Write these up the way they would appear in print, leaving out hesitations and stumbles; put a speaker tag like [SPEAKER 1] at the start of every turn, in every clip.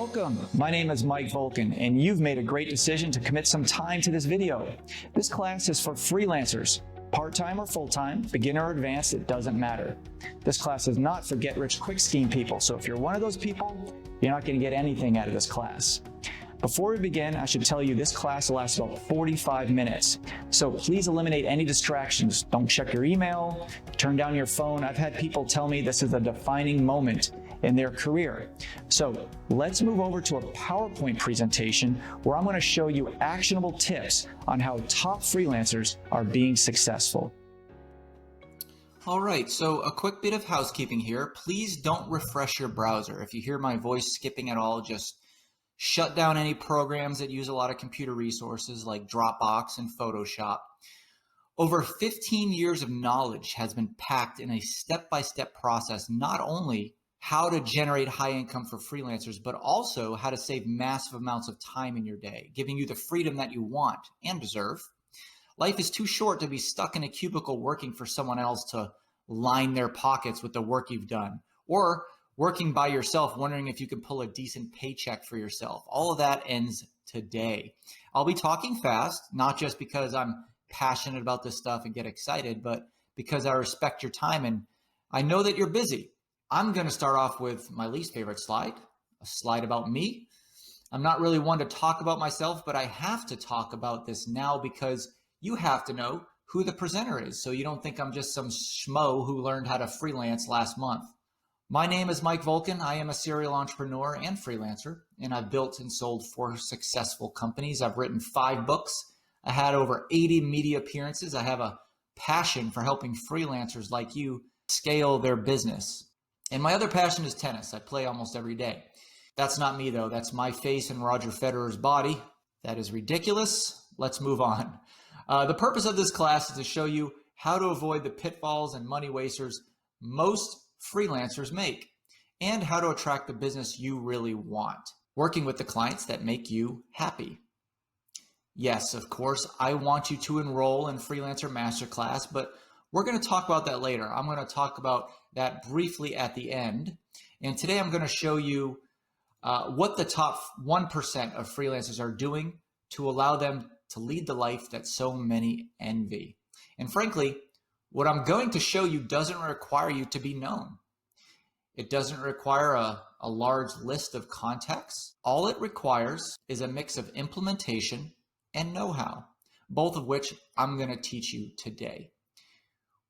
[SPEAKER 1] Welcome. My name is Mike Volkin, and you've made a great decision to commit some time to this video. This class is for freelancers, part-time or full-time, beginner or advanced, it doesn't matter. This class is not for get-rich-quick scheme people, so if you're one of those people, you're not going to get anything out of this class. Before we begin, I should tell you this class lasts about 45 minutes, so please eliminate any distractions. Don't check your email, turn down your phone. I've had people tell me this is a defining moment in their career. So let's move over to a PowerPoint presentation where I'm going to show you actionable tips on how top freelancers are being successful.
[SPEAKER 2] All right, so a quick bit of housekeeping here. Please don't refresh your browser. If you hear my voice skipping at all, just shut down any programs that use a lot of computer resources like Dropbox and Photoshop. Over 15 years of knowledge has been packed in a step-by-step process, not only how to generate high income for freelancers, but also how to save massive amounts of time in your day, giving you the freedom that you want and deserve. Life is too short to be stuck in a cubicle working for someone else to line their pockets with the work you've done, or working by yourself, wondering if you can pull a decent paycheck for yourself. All of that ends today. I'll be talking fast, not just because I'm passionate about this stuff and get excited, but because I respect your time and I know that you're busy. I'm going to start off with my least favorite slide, a slide about me. I'm not really one to talk about myself, but I have to talk about this now because you have to know who the presenter is, so you don't think I'm just some schmo who learned how to freelance last month. My name is Mike Volkin. I am a serial entrepreneur and freelancer, and I've built and sold 4 successful companies. I've written 5 books. I had over 80 media appearances. I have a passion for helping freelancers like you scale their business. And my other passion is tennis. I play almost every day. That's not me though. That's my face and Roger Federer's body. That is ridiculous. Let's move on. The purpose of this class is to show you how to avoid the pitfalls and money wasters most freelancers make, and how to attract the business you really want, working with the clients that make you happy. Yes, of course, I want you to enroll in Freelancer Masterclass, but we're going to talk about that later. I'm going to talk about that briefly at the end. And today I'm going to show you what the top 1% of freelancers are doing to allow them to lead the life that so many envy. And frankly, what I'm going to show you doesn't require you to be known. It doesn't require a large list of contacts. All it requires is a mix of implementation and know-how, both of which I'm going to teach you today.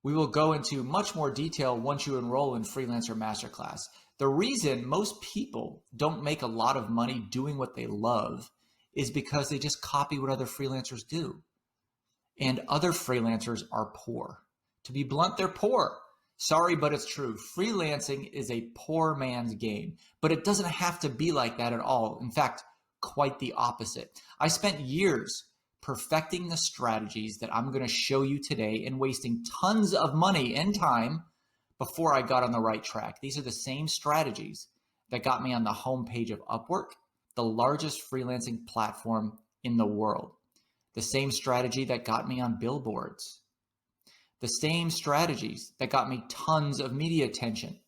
[SPEAKER 2] We will go into much more detail once you enroll in Freelancer Masterclass. The reason most people don't make a lot of money doing what they love is because they just copy what other freelancers do. And other freelancers are poor. To be blunt, they're poor. Sorry, but it's true. Freelancing is a poor man's game, but it doesn't have to be like that at all. In fact, quite the opposite. I spent years perfecting the strategies that I'm going to show you today and wasting tons of money and time before I got on the right track. These are the same strategies that got me on the homepage of Upwork, the largest freelancing platform in the world. The same strategy that got me on billboards. The same strategies that got me tons of media attention.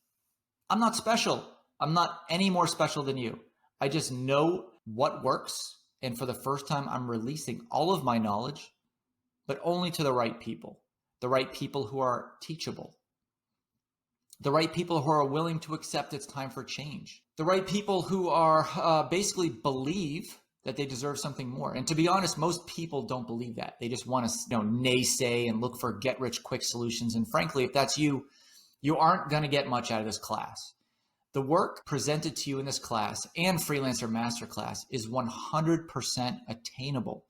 [SPEAKER 2] I'm not special. I'm not any more special than you. I just know what works. And for the first time, I'm releasing all of my knowledge, but only to the right people who are teachable, the right people who are willing to accept it's time for change, the right people who are basically believe that they deserve something more. And to be honest, most people don't believe that. They just want to naysay and look for get-rich-quick solutions. And frankly, if that's you, you aren't going to get much out of this class. The work presented to you in this class and Freelancer Masterclass is 100% attainable.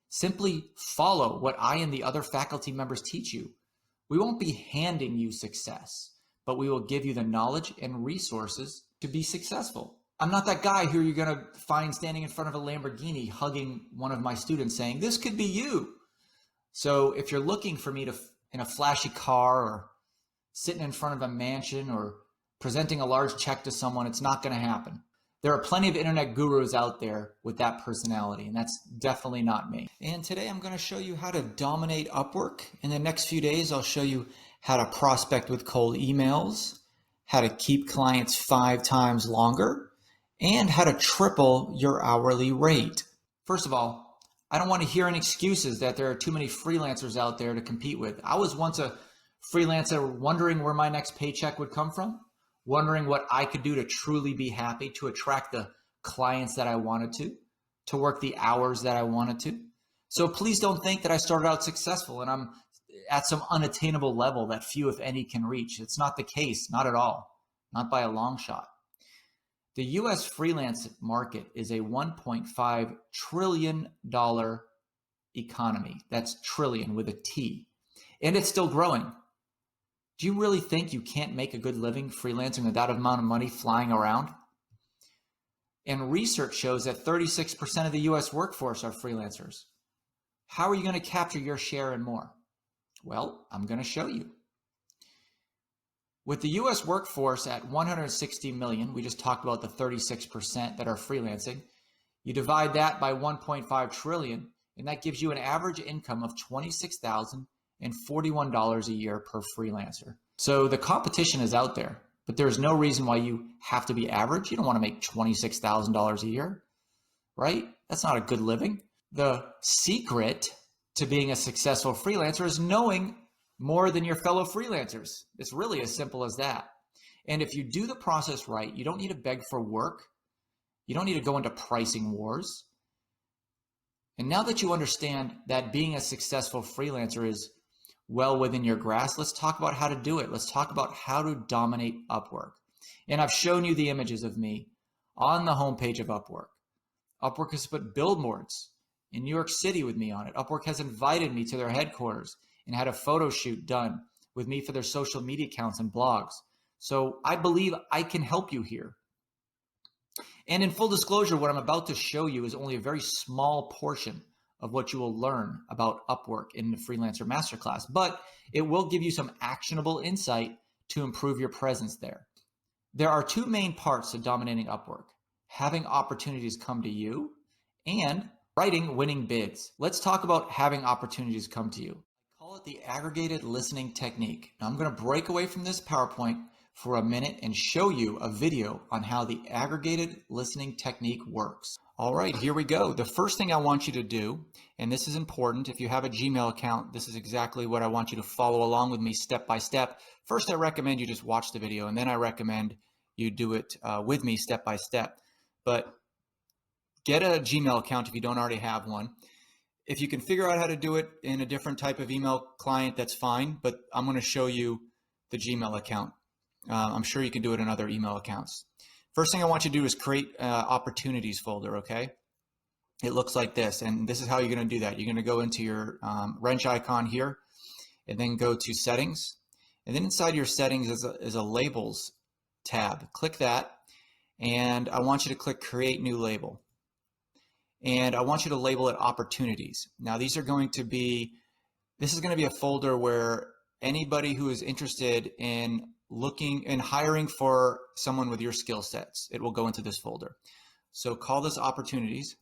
[SPEAKER 2] Simply follow what I and the other faculty members teach you. We won't be handing you success, but we will give you the knowledge and resources to be successful. I'm not that guy who you're going to find standing in front of a Lamborghini hugging one of my students saying, this could be you. So if you're looking for me to in a flashy car or sitting in front of a mansion or presenting a large check to someone, it's not going to happen. There are plenty of internet gurus out there with that personality, and that's definitely not me. And today I'm going to show you how to dominate Upwork. In the next few days, I'll show you how to prospect with cold emails, how to keep clients 5 times longer, and how to triple your hourly rate. First of all, I don't want to hear any excuses that there are too many freelancers out there to compete with. I was once a freelancer wondering where my next paycheck would come from, wondering what I could do to truly be happy, to attract the clients that I wanted to work the hours that I wanted to. So please don't think that I started out successful and I'm at some unattainable level that few, if any, can reach. It's not the case, not at all, not by a long shot. The US freelance market is a $1.5 trillion economy. That's trillion with a T. And it's still growing. Do you really think you can't make a good living freelancing with that amount of money flying around? And research shows that 36% of the US workforce are freelancers. How are you going to capture your share and more? Well, I'm going to show you. With the US workforce at 160 million, we just talked about the 36% that are freelancing. You divide that by 1.5 trillion, and that gives you an average income of $26,041 a year per freelancer. So the competition is out there, but there's no reason why you have to be average. You don't want to make $26,000 a year, right? That's not a good living. The secret to being a successful freelancer is knowing more than your fellow freelancers. It's really as simple as that. And if you do the process right, you don't need to beg for work. You don't need to go into pricing wars. And now that you understand that being a successful freelancer is well within your grasp, let's talk about how to do it. Let's talk about how to dominate Upwork. And I've shown you the images of me on the homepage of Upwork. Upwork has put billboards in New York City with me on it. Upwork has invited me to their headquarters and had a photo shoot done with me for their social media accounts and blogs. So I believe I can help you here. And in full disclosure, what I'm about to show you is only a very small portion of what you will learn about Upwork in the Freelancer Masterclass, but it will give you some actionable insight to improve your presence there. There are two main parts to dominating Upwork: having opportunities come to you and writing winning bids. Let's talk about having opportunities come to you. I call it the aggregated listening technique. Now I'm going to break away from this PowerPoint for a minute and show you a video on how the aggregated listening technique works. All right, here we go. The first thing I want you to do, and this is important, if you have a Gmail account, this is exactly what I want you to follow along with me step by step. First, I recommend you just watch the video, and then I recommend you do it with me step by step. But get a Gmail account if you don't already have one. If you can figure out how to do it in a different type of email client, that's fine, but I'm going to show you the Gmail account. I'm sure you can do it in other email accounts. First thing I want you to do is create opportunities folder, okay? It looks like this, and this is how you're going to do that. You're going to go into your wrench icon here, and then go to settings, and then inside your settings is a labels tab. Click that, and I want you to click create new label. And I want you to label it opportunities. Now this is going to be a folder where anybody who is interested in looking and hiring for someone with your skill sets, it will go into this folder. So call this opportunities.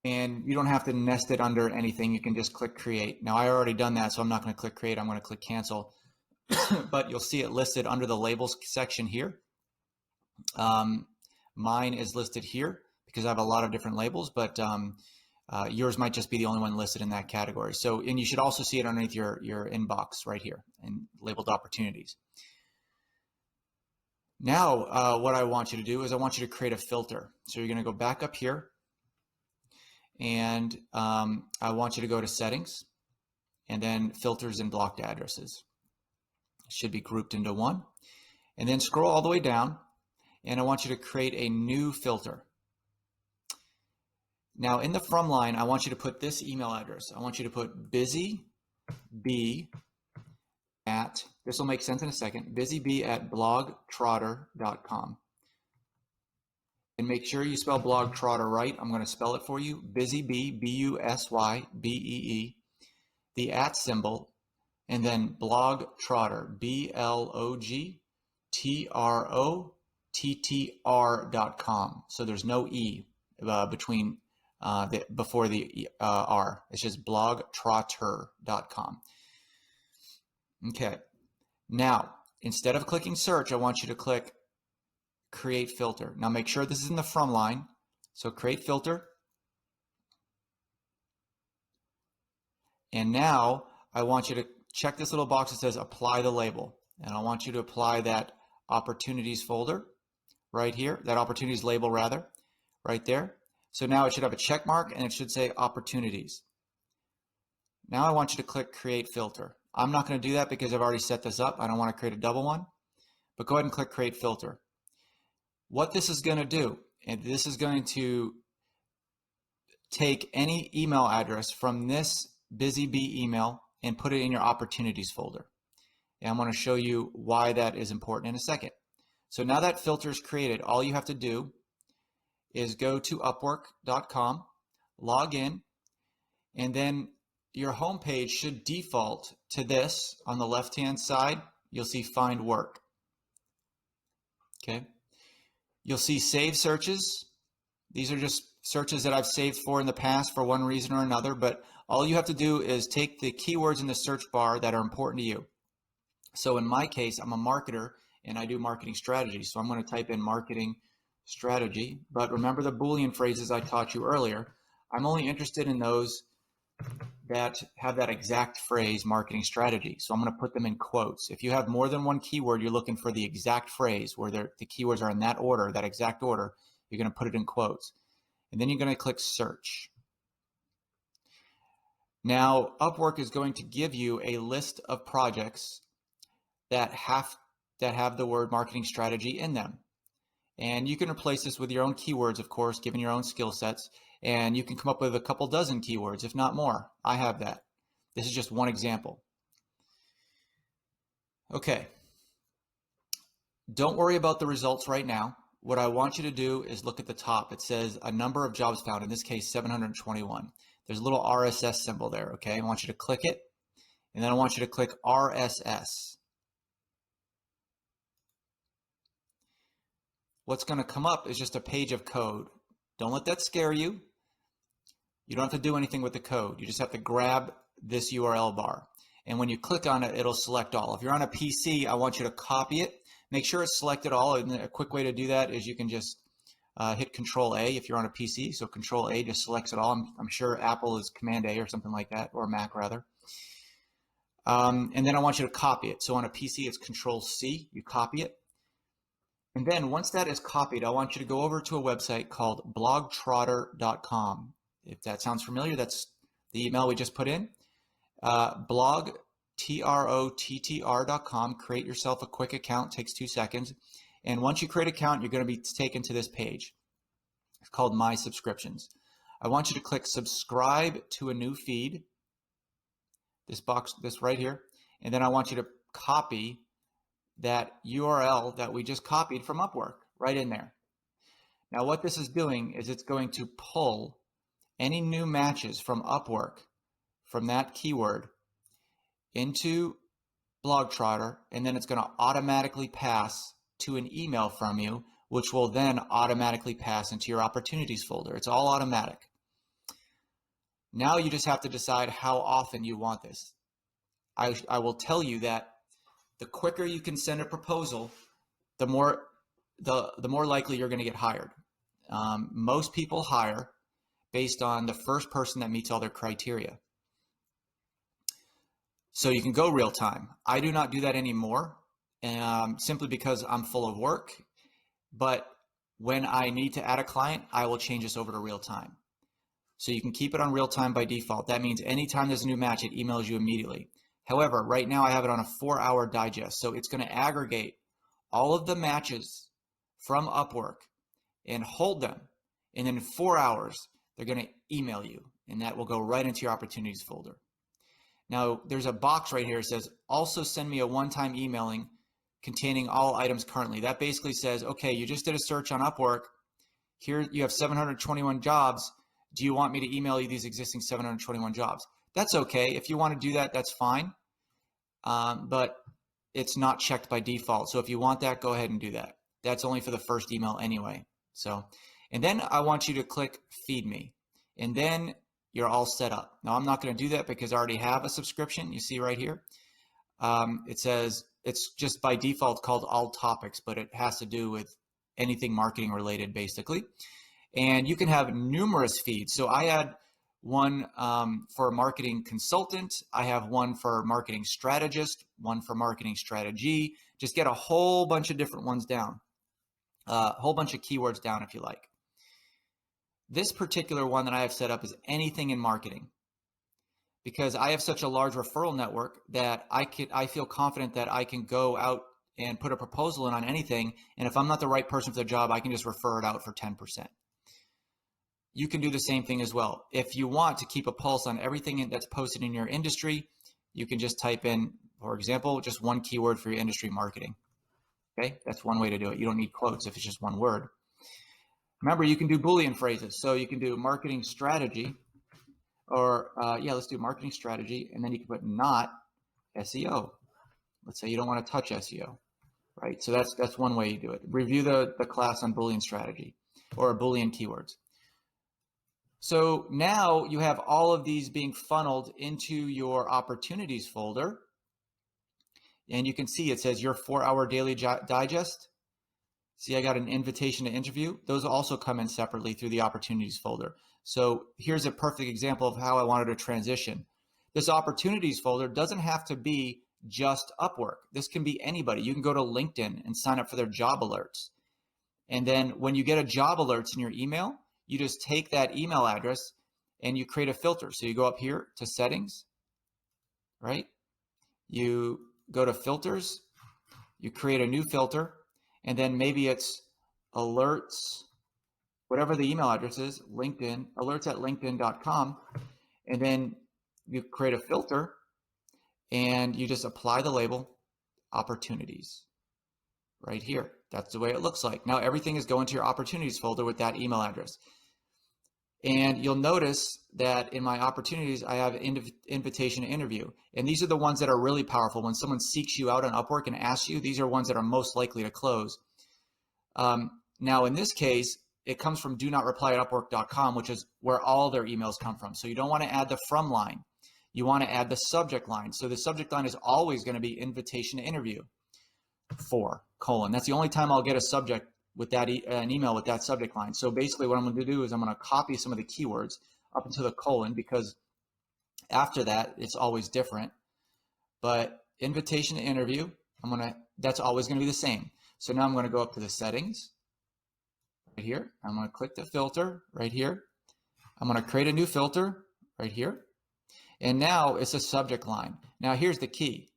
[SPEAKER 2] And you don't have to nest it under anything. You can just click create. Now I already done that, so I'm not going to click create. I'm going to click cancel. But you'll see it listed under the labels section here. Mine is listed here because I have a lot of different labels, but yours might just be the only one listed in that category. So, and you should also see it underneath your inbox right here and labeled opportunities. Now, what I want you to do is I want you to create a filter. So you're going to go back up here, and I want you to go to settings, and then filters and blocked addresses. It should be grouped into one, and then scroll all the way down, and I want you to create a new filter. Now in the from line, I want you to put this email address. I want you to put busybee at, this will make sense in a second, busybee@blogtrotter.com. And make sure you spell blogtrotter right. I'm going to spell it for you. Busybee, B-U-S-Y-B-E-E, the @ symbol, and then blogtrotter, blogtrotter.com. So there's no E between before the R. It's just blogtrotter.com. Okay. Now, instead of clicking search, I want you to click create filter. Now make sure this is in the from line. So create filter. And now I want you to check this little box that says apply the label. And I want you to apply that opportunities folder right here, that opportunities label rather, right there. So now it should have a check mark and it should say opportunities. Now I want you to click create filter. I'm not going to do that because I've already set this up. I don't want to create a double one, but go ahead and click create filter. What this is going to do, and this is going to take any email address from this busy bee email and put it in your opportunities folder. And I'm going to show you why that is important in a second. So now that filter is created, all you have to do is go to upwork.com, log in, and then your home page should default to this. On the left-hand side, you'll see find work. Okay. You'll see save searches. These are just searches that I've saved for in the past for one reason or another, but all you have to do is take the keywords in the search bar that are important to you. So in my case, I'm a marketer and I do marketing strategy. So I'm going to type in marketing strategy, but remember the Boolean phrases I taught you earlier. I'm only interested in those that have that exact phrase, marketing strategy. So I'm going to put them in quotes. If you have more than one keyword, you're looking for the exact phrase where the keywords are in that order, that exact order, you're going to put it in quotes. And then you're going to click search. Now, Upwork is going to give you a list of projects that have the word marketing strategy in them. And you can replace this with your own keywords, of course, given your own skill sets. And you can come up with a couple dozen keywords, if not more. I have that. This is just one example. Okay. Don't worry about the results right now. What I want you to do is look at the top. It says a number of jobs found, in this case, 721. There's a little RSS symbol there, okay? I want you to click it, and then I want you to click RSS. What's going to come up is just a page of code. Don't let that scare you. You don't have to do anything with the code. You just have to grab this URL bar. And when you click on it, it'll select all. If you're on a PC, I want you to copy it. Make sure it's selected all. And a quick way to do that is you can just hit Control A if you're on a PC. So Control A just selects it all. I'm sure Apple is Command A or something like that, or Mac rather. And then I want you to copy it. So on a PC, it's Control C. You copy it. And then once that is copied, I want you to go over to a website called blogtrotter.com. If that sounds familiar, that's the email we just put in. blogtrotter.com. Create yourself a quick account. Takes 2 seconds. And once you create an account, you're going to be taken to this page. It's called My Subscriptions. I want you to click subscribe to a new feed. This box, this right here. And then I want you to copy that URL that we just copied from Upwork right in there. Now what this is doing is it's going to pull any new matches from Upwork from that keyword into Blogtrotter, and then it's going to automatically pass to an email from you, which will then automatically pass into your opportunities folder. It's all automatic. Now you just have to decide how often you want this. I will tell you that the quicker you can send a proposal, the more likely you're going to get hired. Most people hire based on the first person that meets all their criteria. So you can go real time. I do not do that anymore, simply because I'm full of work. But when I need to add a client, I will change this over to real time. So you can keep it on real time by default. That means anytime there's a new match, it emails you immediately. However, right now I have it on a 4-hour digest. So it's going to aggregate all of the matches from Upwork and hold them. And then in 4 hours, they're going to email you, and that will go right into your opportunities folder. Now, there's a box right here that says, also send me a one-time emailing containing all items currently. That basically says, okay, you just did a search on Upwork. Here you have 721 jobs. Do you want me to email you these existing 721 jobs? That's okay. If you want to do that, that's fine. But it's not checked by default. So if you want that, go ahead and do that. That's only for the first email anyway. So, and then I want you to click feed me, and then you're all set up. Now I'm not going to do that because I already have a subscription. You see right here. It says it's just by default called all topics, but it has to do with anything marketing related, basically. And you can have numerous feeds. So I had one for a marketing consultant. I have one for marketing strategist, one for marketing strategy. Just get a whole bunch of different ones down, a whole bunch of keywords down if you like. This particular one that I have set up is anything in marketing, because I have such a large referral network that I feel confident that I can go out and put a proposal in on anything. And if I'm not the right person for the job, I can just refer it out for 10%. You can do the same thing as well. If you want to keep a pulse on everything that's posted in your industry, you can just type in, for example, just one keyword for your industry, marketing. Okay, that's one way to do it. You don't need quotes if it's just one word. Remember, you can do Boolean phrases. So you can do marketing strategy, or let's do marketing strategy, and then you can put not SEO. Let's say you don't want to touch SEO, right? So that's one way you do it. Review the class on Boolean strategy or Boolean keywords. So now you have all of these being funneled into your opportunities folder. And you can see it says your 4-hour daily digest. See, I got an invitation to interview. Those also come in separately through the opportunities folder. So here's a perfect example of how I wanted to transition. This opportunities folder doesn't have to be just Upwork. This can be anybody. You can go to LinkedIn and sign up for their job alerts. And then when you get a job alerts in your email, you just take that email address and you create a filter. So you go up here to settings, right? You go to filters, you create a new filter, and then maybe it's alerts, whatever the email address is, LinkedIn, alerts@linkedin.com. And then you create a filter and you just apply the label opportunities right here. That's the way it looks like. Now everything is going to your opportunities folder with that email address. And you'll notice that in my opportunities, I have invitation to interview. And these are the ones that are really powerful. When someone seeks you out on Upwork and asks you, these are ones that are most likely to close. Now, in this case, it comes from do not reply at upwork.com, which is where all their emails come from. So you don't want to add the from line. You want to add the subject line. So the subject line is always going to be invitation to interview for : That's the only time I'll get a subject with that an email with that subject line. So basically what I'm going to do is I'm going to copy some of the keywords up into the : because after that it's always different. But invitation to interview, that's always going to be the same. So now I'm going to go up to the settings right here. I'm going to click the filter right here. I'm going to create a new filter right here. And now it's a subject line. Now here's the key.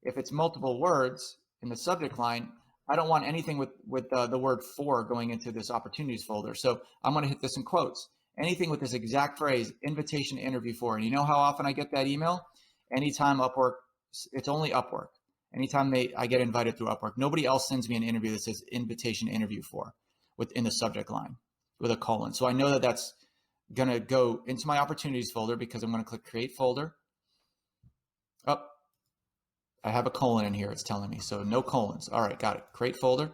[SPEAKER 2] If it's multiple words in the subject line, I don't want anything with the word for going into this opportunities folder. So I'm going to hit this in quotes. Anything with this exact phrase, invitation to interview for. And you know how often I get that email? Anytime Upwork, it's only Upwork. Anytime I get invited through Upwork. Nobody else sends me an interview that says invitation to interview for within the subject line with a : So I know that that's going to go into my opportunities folder because I'm going to click create folder. Oh, I have a : in here, it's telling me. So no colons. All right, got it. Create folder.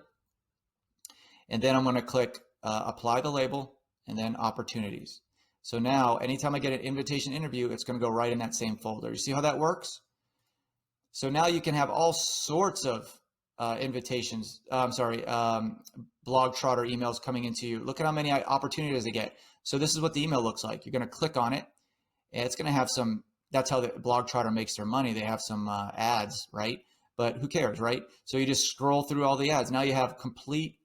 [SPEAKER 2] And then I'm going to click apply the label and then opportunities. So now anytime I get an invitation interview, it's going to go right in that same folder. You see how that works? So now you can have all sorts of invitations, blog trotter emails coming into you. Look at how many opportunities I get. So this is what the email looks like. You're going to click on it and it's going to have some, that's how the blog trotter makes their money. They have some ads, right? But who cares, right? So you just scroll through all the ads. Now you have complete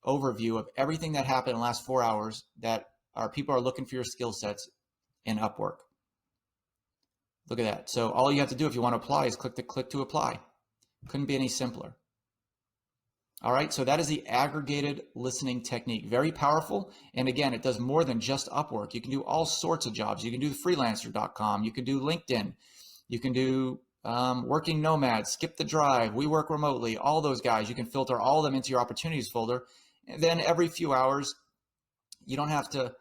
[SPEAKER 2] overview of everything that happened in the last 4 hours that people are looking for your skill sets in Upwork. Look at that. So all you have to do if you want to apply is click to apply. Couldn't be any simpler. All right, so that is the aggregated listening technique. Very powerful. And again, it does more than just Upwork. You can do all sorts of jobs. You can do freelancer.com. You can do LinkedIn. You can do Working Nomads, Skip the Drive, We Work Remotely, all those guys. You can filter all of them into your opportunities folder. And then every few hours, you don't have to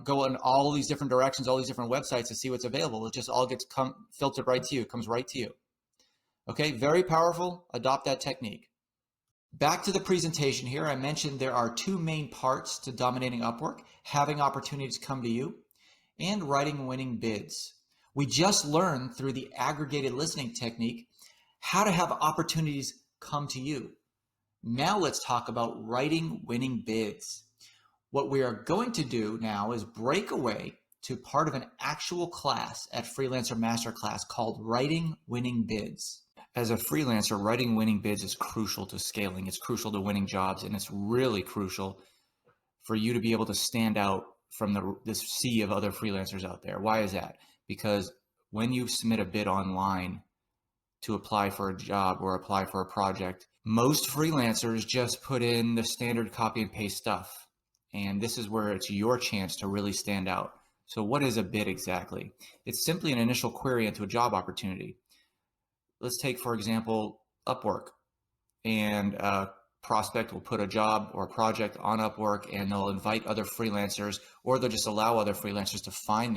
[SPEAKER 2] go in all these different directions, all these different websites to see what's available. It just all gets filtered right to you, comes right to you. Okay, very powerful. Adopt that technique. Back to the presentation here, I mentioned there are two main parts to dominating Upwork: having opportunities come to you and writing winning bids. We just learned through the aggregated listening technique how to have opportunities come to you. Now let's talk about writing winning bids. What we are going to do now is break away to part of an actual class at Freelancer Masterclass called Writing Winning Bids. As a freelancer, writing winning bids is crucial to scaling. It's crucial to winning jobs, and it's really crucial for you to be able to stand out from this sea of other freelancers out there. Why is that? Because when you submit a bid online to apply for a job or apply for a project, most freelancers just put in the standard copy and paste stuff. And this is where it's your chance to really stand out. So what is a bid exactly? It's simply an initial query into a job opportunity. Let's take, for example, Upwork, and a prospect will put a job or a project on Upwork, and they'll invite other freelancers, or they'll just allow other freelancers to find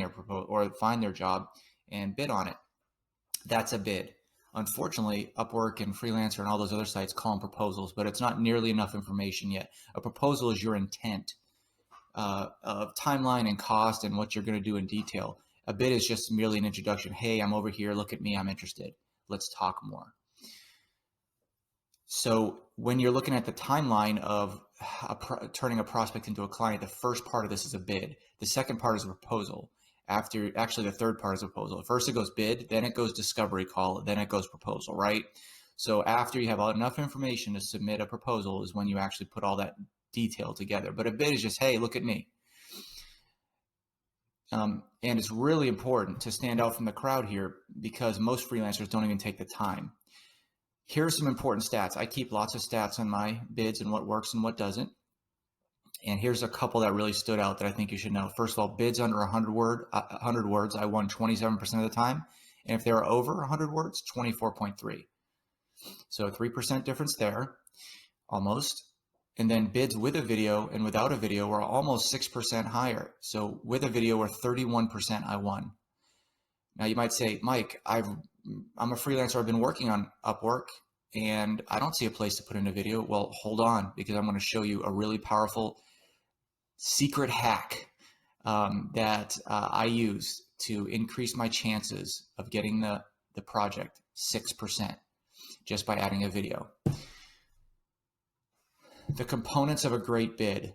[SPEAKER 2] their job and bid on it. That's a bid. Unfortunately, Upwork and Freelancer and all those other sites call them proposals, but it's not nearly enough information yet. A proposal is your intent of timeline and cost and what you're going to do in detail. A bid is just merely an introduction. Hey, I'm over here. Look at me. I'm interested. Let's talk more. So when you're looking at the timeline of turning a prospect into a client, the first part of this is a bid. The second part is a proposal. The third part is a proposal. First it goes bid, then it goes discovery call, then it goes proposal, right? So after you have enough information to submit a proposal is when you actually put all that detail together. But a bid is just, hey, look at me. And it's really important to stand out from the crowd here because most freelancers don't even take the time. Here are some important stats. I keep lots of stats on my bids and what works and what doesn't. And here's a couple that really stood out that I think you should know. First of all, bids under 100 words, I won 27% of the time. And if they were over 100 words, 24.3. So 3% difference there, almost. And then bids with a video and without a video were almost 6% higher. So with a video were 31% I won. Now you might say, Mike, I'm a freelancer. I've been working on Upwork and I don't see a place to put in a video. Well, hold on, because I'm going to show you a really powerful secret hack that I use to increase my chances of getting the project 6% just by adding a video. The components of a great bid.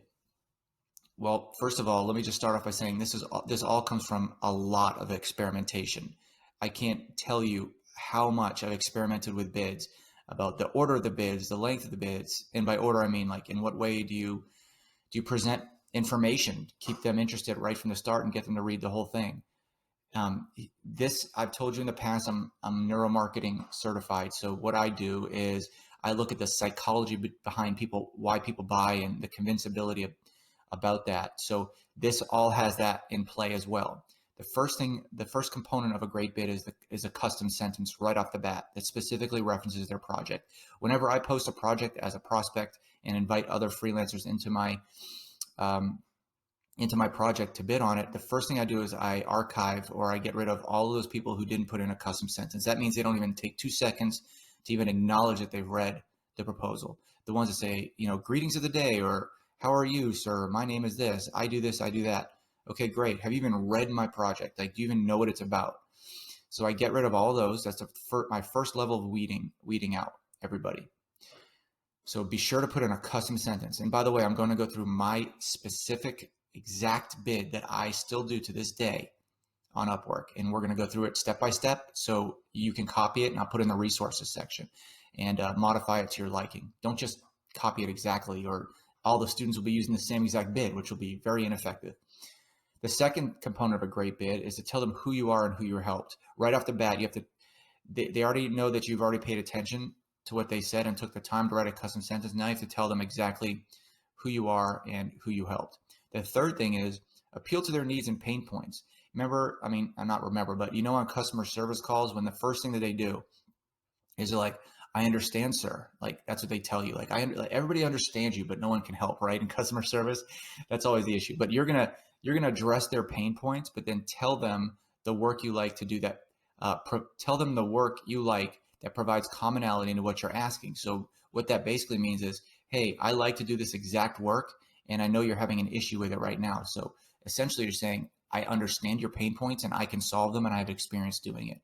[SPEAKER 2] Well, first of all, let me just start off by saying this all comes from a lot of experimentation. I can't tell you how much I've experimented with bids, about the order of the bids, the length of the bids, and by order I mean like in what way do you present information, keep them interested right from the start and get them to read the whole thing. This I've told you in the past. I'm neuromarketing certified, so what I do is I look at the psychology behind people, why people buy, and the convincibility about that. So this all has that in play as well. The first component of a great bid is a custom sentence right off the bat that specifically references their project. Whenever I post a project as a prospect and invite other freelancers into my project to bid on it, the first thing I do is I archive or I get rid of all of those people who didn't put in a custom sentence. That means they don't even take 2 seconds to even acknowledge that they've read the proposal. The ones that say, greetings of the day, or how are you, sir? My name is this, I do that. Okay, great. Have you even read my project? Like, do you even know what it's about? So I get rid of all those. That's my first level of weeding out everybody. So be sure to put in a custom sentence. And by the way, I'm going to go through my specific exact bid that I still do to this day on Upwork. And we're going to go through it step by step so you can copy it, and I'll put in the resources section and modify it to your liking. Don't just copy it exactly, or all the students will be using the same exact bid, which will be very ineffective. The second component of a great bid is to tell them who you are and who you helped. Right off the bat, you have to, they already know that you've already paid attention to what they said and took the time to write a custom sentence. Now you have to tell them exactly who you are and who you helped. The third thing is appeal to their needs and pain points. But on customer service calls, when the first thing that they do is they're like, I understand, sir. Like, that's what they tell you. Like, everybody understands you, but no one can help, right? In customer service, that's always the issue. But you're going to address their pain points, but then tell them the work you like to do that. Tell them the work you like that provides commonality into what you're asking. So what that basically means is, hey, I like to do this exact work, and I know you're having an issue with it right now. So essentially you're saying, I understand your pain points and I can solve them, and I have experience doing it.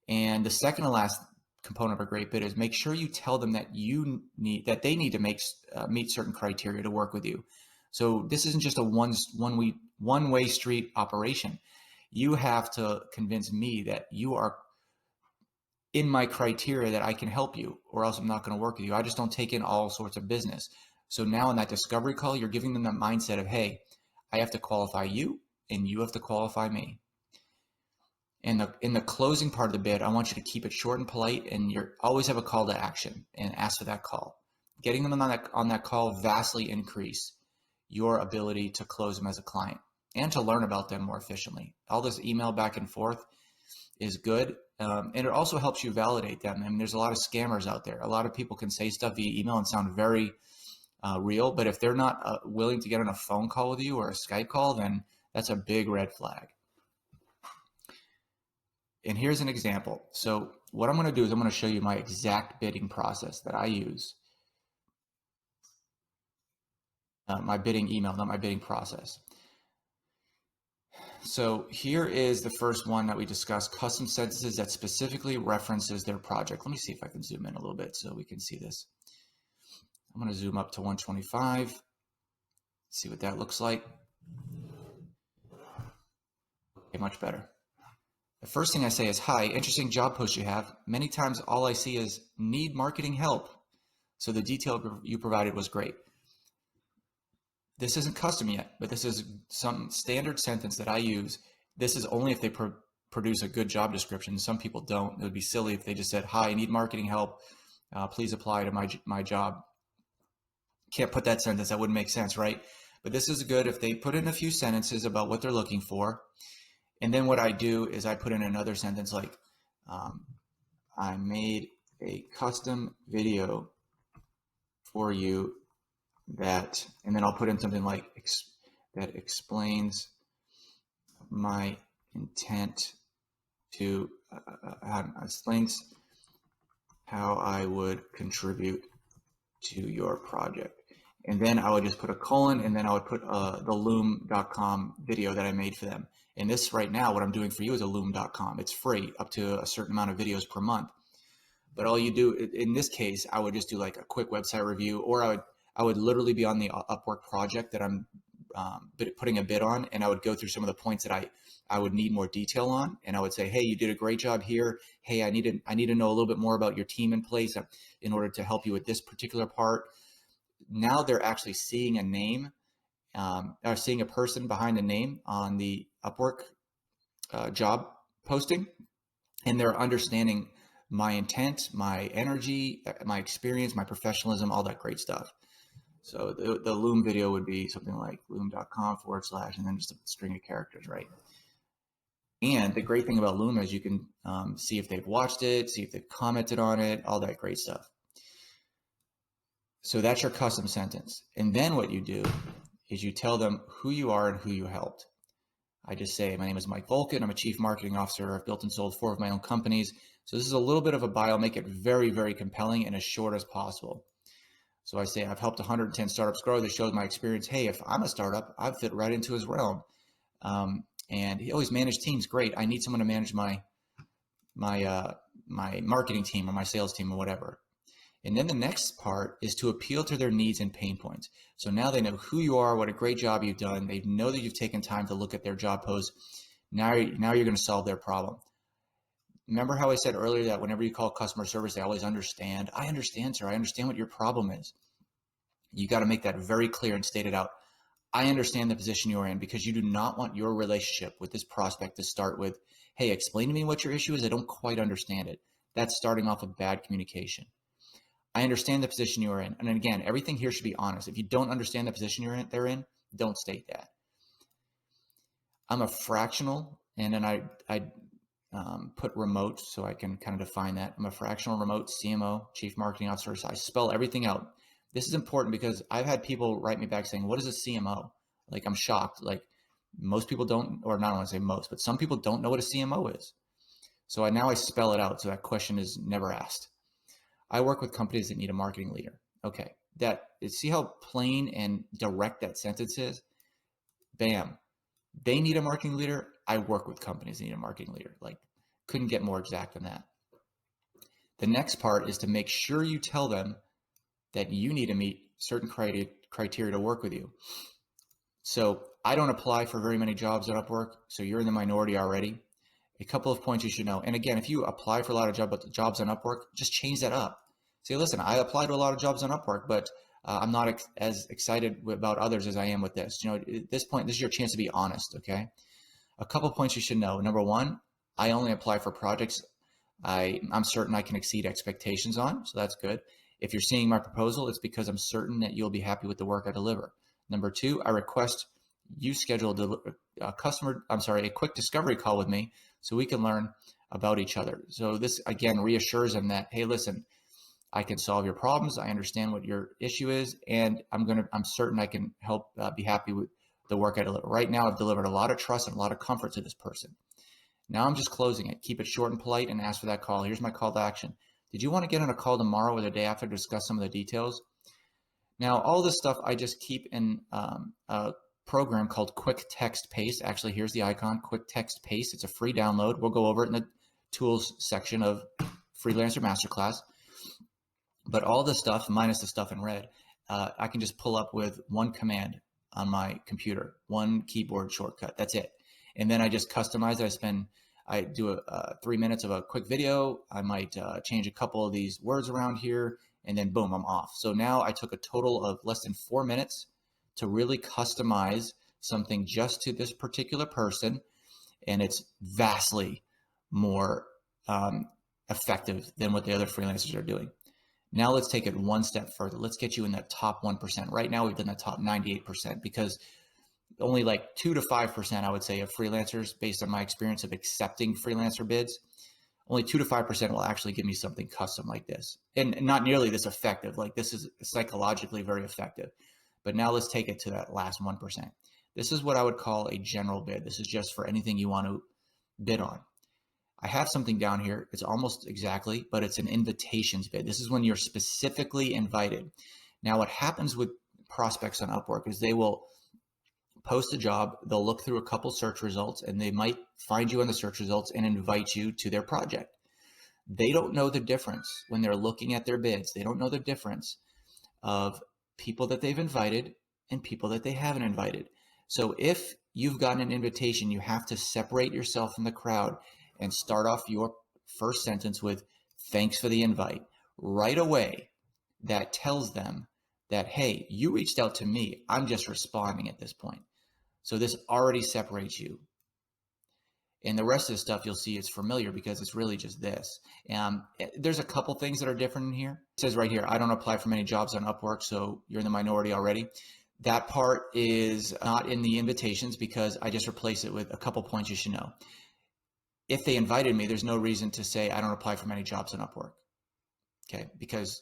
[SPEAKER 2] And the second to last component of a great bid is make sure you tell them that they need to meet certain criteria to work with you. So this isn't just a one-way street operation. You have to convince me that you are in my criteria that I can help you, or else I'm not going to work with you. I just don't take in all sorts of business. So now in that discovery call, you're giving them that mindset of, hey, I have to qualify you and you have to qualify me. In the closing part of the bid, I want you to keep it short and polite, and you always have a call to action and ask for that call. Getting them on that call vastly increase your ability to close them as a client and to learn about them more efficiently. All this email back and forth is good, and it also helps you validate them. I mean, there's a lot of scammers out there. A lot of people can say stuff via email and sound very real, but if they're not willing to get on a phone call with you or a Skype call, then that's a big red flag. And here's an example. So what I'm going to do is I'm going to show you my exact bidding process that I use. My bidding email, not my bidding process. So here is the first one that we discussed, custom sentences that specifically references their project. Let me see if I can zoom in a little bit so we can see this. I'm going to zoom up to 125, see what that looks like. Okay, much better. The first thing I say is, hi, interesting job post you have. Many times all I see is need marketing help. So the detail you provided was great. This isn't custom yet, but this is some standard sentence that I use. This is only if they produce a good job description. Some people don't. It would be silly if they just said, hi, I need marketing help. Please apply to my job. Can't put that sentence. That wouldn't make sense, right? But this is good if they put in a few sentences about what they're looking for. And then what I do is I put in another sentence like, I made a custom video for you that, and then I'll put in something like that explains my intent to, explains how I would contribute to your project. And then I would just put a colon, and then I would put the loom.com video that I made for them. And this right now, what I'm doing for you is a loom.com. It's free up to a certain amount of videos per month. But all you do, in this case, I would just do like a quick website review, or I would literally be on the Upwork project that I'm putting a bid on, and I would go through some of the points that I would need more detail on. And I would say, hey, you did a great job here. Hey, I need to know a little bit more about your team in place in order to help you with this particular part. Now they're actually seeing a name, or seeing a person behind a name on the Upwork job posting, and they're understanding my intent, my energy, my experience, my professionalism, all that great stuff. So the Loom video would be something like loom.com / and then just a string of characters, right? And the great thing about Loom is you can see if they've watched it, see if they've commented on it, all that great stuff. So that's your custom sentence. And then what you do is you tell them who you are and who you helped. I just say, my name is Mike Volkin. I'm a chief marketing officer. I've built and sold 4 of my own companies. So this is a little bit of a bio, make it very, very compelling and as short as possible. So I say, I've helped 110 startups grow. This shows my experience. Hey, if I'm a startup, I'd fit right into his realm. And he always managed teams. Great. I need someone to manage my marketing team or my sales team or whatever. And then the next part is to appeal to their needs and pain points. So now they know who you are, what a great job you've done. They know that you've taken time to look at their job post. Now you're going to solve their problem. Remember how I said earlier that whenever you call customer service, they always understand. I understand, sir. I understand what your problem is. You got to make that very clear and state it out. I understand the position you're in, because you do not want your relationship with this prospect to start with, hey, explain to me what your issue is. I don't quite understand it. That's starting off with bad communication. I understand the position you are in. And again, everything here should be honest. If you don't understand the position they're in, don't state that. I'm a fractional, and then I put remote so I can kind of define that. I'm a fractional remote CMO, chief marketing officer. So I spell everything out. This is important because I've had people write me back saying, what is a CMO? Like, I'm shocked. Like, most people don't, or not, I want to say most, but some people don't know what a CMO is. So now I spell it out so that question is never asked. I work with companies that need a marketing leader. Okay, see how plain and direct that sentence is? Bam. They need a marketing leader. I work with companies that need a marketing leader. Like, couldn't get more exact than that. The next part is to make sure you tell them that you need to meet certain criteria to work with you. So I don't apply for very many jobs at Upwork, so you're in the minority already. A couple of points you should know. And again, if you apply for a lot of jobs on Upwork, just change that up. Say, listen, I apply to a lot of jobs on Upwork, but I'm not as excited about others as I am with this. You know, at this point, this is your chance to be honest, okay? A couple of points you should know. Number one, I only apply for projects I'm certain I can exceed expectations on, so that's good. If you're seeing my proposal, it's because I'm certain that you'll be happy with the work I deliver. Number two, I request you schedule a quick discovery call with me so we can learn about each other. So this, again, reassures them that, hey, listen, I can solve your problems. I understand what your issue is, and I'm certain I can help be happy with the work I deliver. Right now, I've delivered a lot of trust and a lot of comfort to this person. Now I'm just closing it. Keep it short and polite and ask for that call. Here's my call to action. Did you want to get on a call tomorrow or the day after to discuss some of the details? Now, all this stuff I just keep in a program called Quick Text Paste. Actually, here's the icon, Quick Text Paste. It's a free download. We'll go over it in the tools section of Freelancer Masterclass. But all the stuff, minus the stuff in red, I can just pull up with one command on my computer, one keyboard shortcut. That's it. And then I just customize it. I do 3 minutes of a quick video. I might change a couple of these words around here, and then boom, I'm off. So now I took a total of less than 4 minutes to really customize something just to this particular person. And it's vastly more effective than what the other freelancers are doing. Now let's take it one step further. Let's get you in that top 1%. Right now we've done the top 98% because only like 2 to 5%, I would say, of freelancers, based on my experience of accepting freelancer bids, only 2 to 5% will actually give me something custom like this. And not nearly this effective. Like, this is psychologically very effective. But now let's take it to that last 1%. This is what I would call a general bid. This is just for anything you want to bid on. I have something down here. It's almost exactly, but it's an invitations bid. This is when you're specifically invited. Now, what happens with prospects on Upwork is they will post a job, they'll look through a couple search results, and they might find you in the search results and invite you to their project. They don't know the difference when they're looking at their bids. They don't know the difference of people that they've invited and people that they haven't invited. So if you've gotten an invitation, you have to separate yourself from the crowd and start off your first sentence with, "Thanks for the invite." Right away, that tells them that, hey, you reached out to me. I'm just responding at this point. So this already separates you. And the rest of the stuff you'll see is familiar because it's really just this. There's a couple things that are different in here. It says right here, I don't apply for many jobs on Upwork, so you're in the minority already. That part is not in the invitations because I just replace it with a couple points you should know. If they invited me, there's no reason to say I don't apply for many jobs on Upwork. Okay, because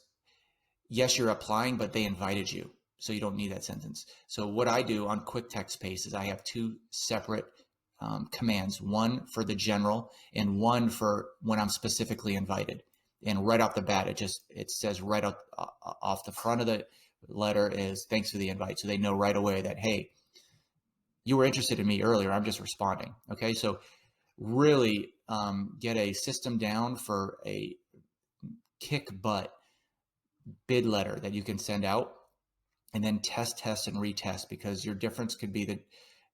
[SPEAKER 2] yes, you're applying, but they invited you. So you don't need that sentence. So what I do on Quick Text Paste is I have two separate commands, one for the general and one for when I'm specifically invited. And right off the bat, it says right off the front of the letter is "Thanks for the invite." So they know right away that, hey, you were interested in me earlier. I'm just responding. Okay, so really get a system down for a kick butt bid letter that you can send out, and then test, and retest, because your difference could be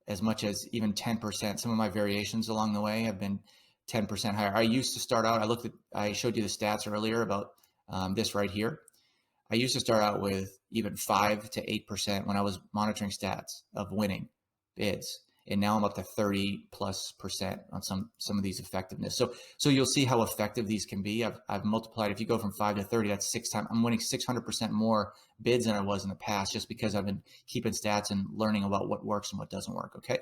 [SPEAKER 2] as much as even 10%. Some of my variations along the way have been 10% higher. I used to start out, I showed you the stats earlier about this right here. I used to start out with even 5 to 8% when I was monitoring stats of winning bids. And now I'm up to 30+% on some of these effectiveness. So you'll see how effective these can be. I've multiplied. If you go from 5 to 30, that's 6 times. I'm winning 600% more bids than I was in the past, just because I've been keeping stats and learning about what works and what doesn't work. Okay.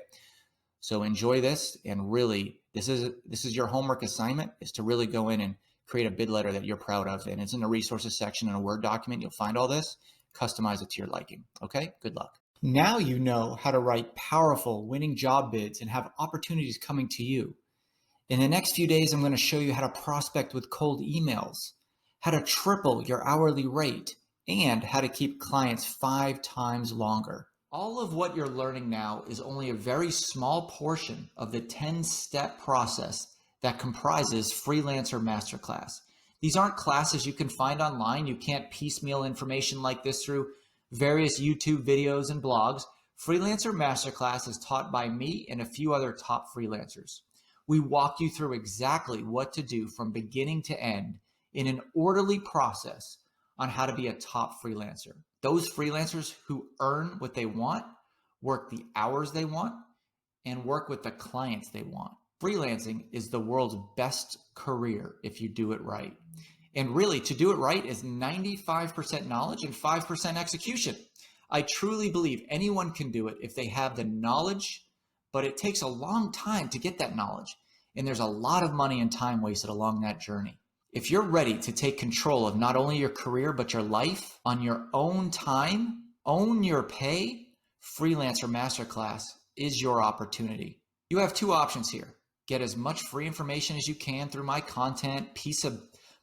[SPEAKER 2] So enjoy this, and really, this is your homework assignment, is to really go in and create a bid letter that you're proud of. And it's in the resources section in a Word document. You'll find all this. Customize it to your liking. Okay. Good luck. Now you know how to write powerful winning job bids and have opportunities coming to you. In the next few days, I'm going to show you how to prospect with cold emails, how to triple your hourly rate, and how to keep clients 5 times longer. All of what you're learning now is only a very small portion of the 10-step process that comprises Freelancer Masterclass. These aren't classes you can find online. You can't piecemeal information like this through various YouTube videos and blogs. Freelancer Masterclass is taught by me and a few other top freelancers. We walk you through exactly what to do from beginning to end in an orderly process on how to be a top freelancer. Those freelancers who earn what they want, work the hours they want, and work with the clients they want. Freelancing is the world's best career if you do it right. And really, to do it right is 95% knowledge and 5% execution. I truly believe anyone can do it if they have the knowledge, but it takes a long time to get that knowledge. And there's a lot of money and time wasted along that journey. If you're ready to take control of not only your career, but your life on your own time, own your pay, Freelancer Masterclass is your opportunity. You have two options here. Get as much free information as you can through my content, piece a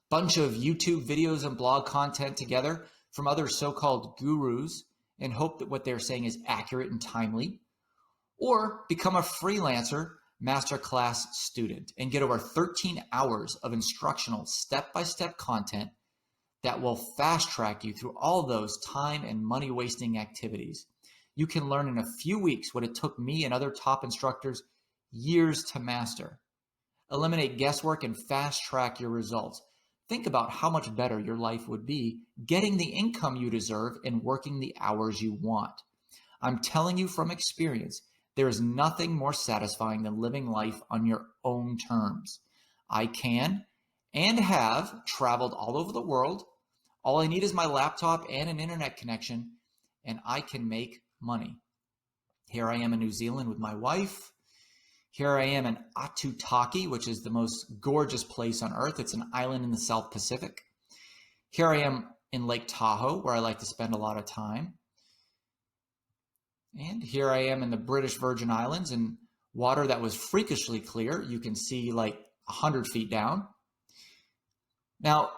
[SPEAKER 2] bunch of YouTube videos and blog content together from other so-called gurus and hope that what they're saying is accurate and timely, or become a Freelancer Masterclass student and get over 13 hours of instructional step-by-step content that will fast track you through all those time and money wasting activities. You can learn in a few weeks what it took me and other top instructors years to master. Eliminate guesswork and fast track your results. Think about how much better your life would be getting the income you deserve and working the hours you want. I'm telling you from experience, there is nothing more satisfying than living life on your own terms. I can and have traveled all over the world. All I need is my laptop and an internet connection, and I can make money. Here I am in New Zealand with my wife. Here I am in Atutaki, which is the most gorgeous place on earth. It's an island in the South Pacific. Here I am in Lake Tahoe, where I like to spend a lot of time. And here I am in the British Virgin Islands in water that was freakishly clear. You can see like 100 feet down. Now,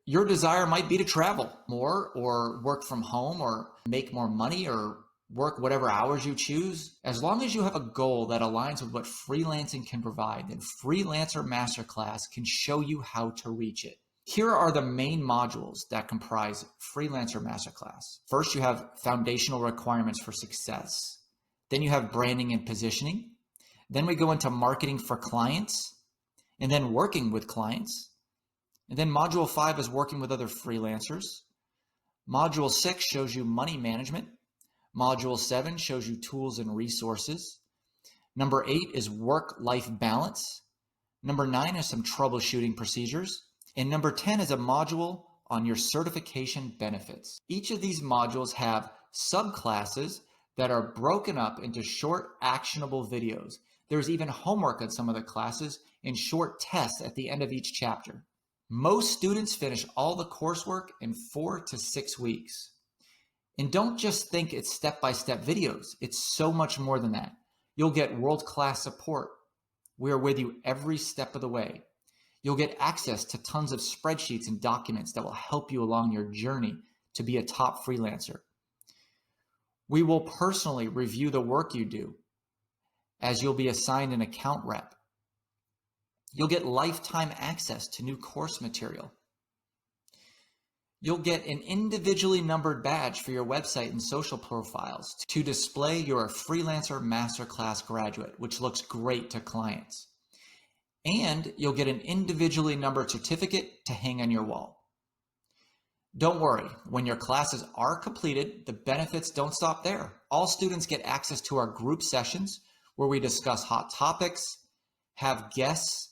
[SPEAKER 2] your desire might be to travel more or work from home or make more money or work whatever hours you choose. As long as you have a goal that aligns with what freelancing can provide, then Freelancer Masterclass can show you how to reach it. Here are the main modules that comprise Freelancer Masterclass. First, you have foundational requirements for success. Then you have branding and positioning. Then we go into marketing for clients and then working with clients. And then module 5 is working with other freelancers. Module 6 shows you money management. Module 7 shows you tools and resources. Number 8 is work-life balance. Number 9 is some troubleshooting procedures. And number 10 is a module on your certification benefits. Each of these modules have subclasses that are broken up into short, actionable videos. There's even homework on some of the classes and short tests at the end of each chapter. Most students finish all the coursework in 4 to 6 weeks. And don't just think it's step-by-step videos. It's so much more than that. You'll get world-class support. We are with you every step of the way. You'll get access to tons of spreadsheets and documents that will help you along your journey to be a top freelancer. We will personally review the work you do, as you'll be assigned an account rep. You'll get lifetime access to new course material. You'll get an individually numbered badge for your website and social profiles to display you're a Freelancer Masterclass graduate, which looks great to clients. And you'll get an individually numbered certificate to hang on your wall. Don't worry, when your classes are completed, the benefits don't stop there. All students get access to our group sessions where we discuss hot topics, have guests,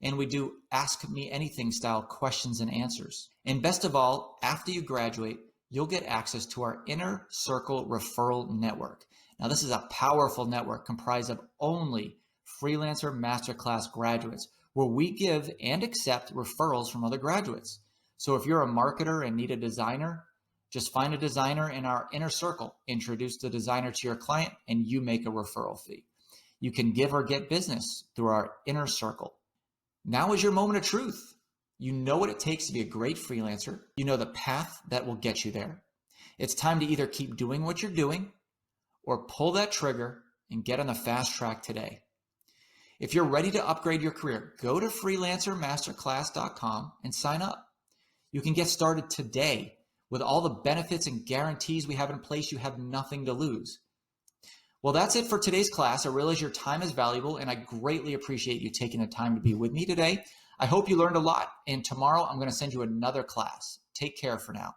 [SPEAKER 2] and we do Ask Me Anything style questions and answers. And best of all, after you graduate, you'll get access to our Inner Circle Referral Network. Now, this is a powerful network comprised of only Freelancer Masterclass graduates, where we give and accept referrals from other graduates. So if you're a marketer and need a designer, just find a designer in our inner circle, introduce the designer to your client, and you make a referral fee. You can give or get business through our inner circle. Now is your moment of truth. You know what it takes to be a great freelancer. You know the path that will get you there. It's time to either keep doing what you're doing or pull that trigger and get on the fast track today. If you're ready to upgrade your career, go to freelancermasterclass.com and sign up. You can get started today. With all the benefits and guarantees we have in place, you have nothing to lose. Well, that's it for today's class. I realize your time is valuable, and I greatly appreciate you taking the time to be with me today. I hope you learned a lot, and tomorrow I'm going to send you another class. Take care for now.